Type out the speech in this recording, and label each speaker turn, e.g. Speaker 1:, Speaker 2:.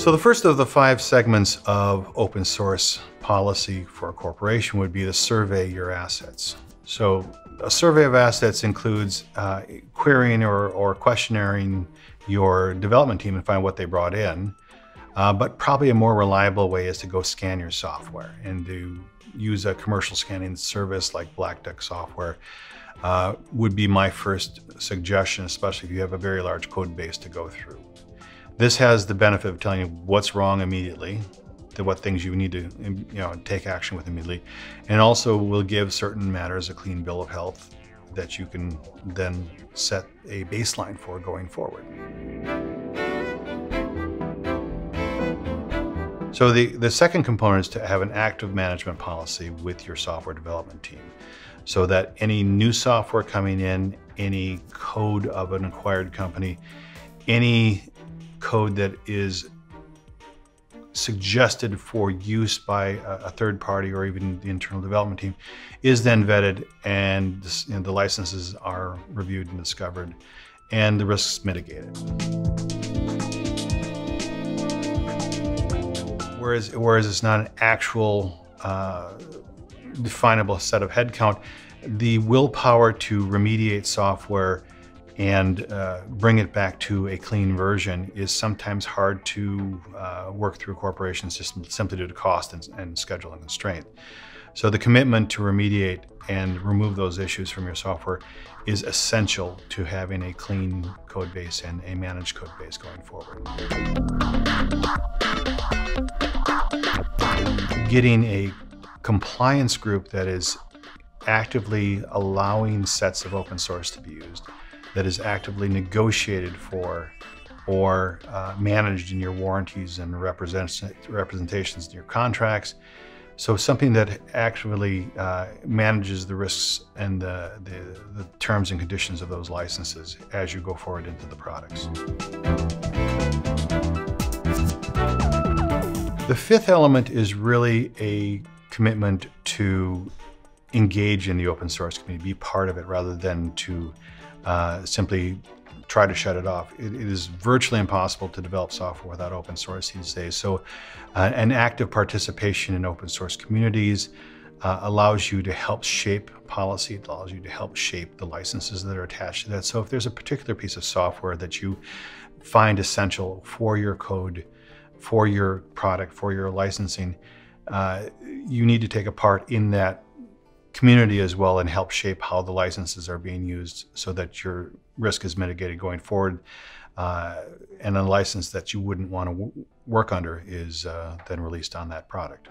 Speaker 1: So the first of the 5 segments of open source policy for a corporation would be to survey your assets. So a survey of assets includes querying or questioning your development team and find what they brought in. But probably a more reliable way is to go scan your software and to use a commercial scanning service like Black Duck software would be my first suggestion, especially if you have a very large code base to go through. This has the benefit of telling you what's wrong immediately, what things you need to take action with immediately, and also will give certain matters a clean bill of health that you can then set a baseline for going forward. So the second component is to have an active management policy with your software development team, so that any new software coming in, any code of an acquired company, any code that is suggested for use by a third party or even the internal development team is then vetted, and the licenses are reviewed and discovered and the risks mitigated. Whereas it's not an actual definable set of headcount, the willpower to remediate software and bring it back to a clean version is sometimes hard to work through corporations just simply due to cost and scheduling constraint. So the commitment to remediate and remove those issues from your software is essential to having a clean code base and a managed code base going forward. Getting a compliance group that is actively allowing sets of open source to be used, that is actively negotiated for or managed in your warranties and representations in your contracts. So something that actually manages the risks and the terms and conditions of those licenses as you go forward into the products. The fifth element is really a commitment to engage in the open source community, be part of it rather than to simply try to shut it off. It is virtually impossible to develop software without open source these days. So an active participation in open source communities allows you to help shape policy. It allows you to help shape the licenses that are attached to that. So if there's a particular piece of software that you find essential for your code, for your product, for your licensing, you need to take a part in that community as well and help shape how the licenses are being used so that your risk is mitigated going forward, and a license that you wouldn't want to work under is then released on that product.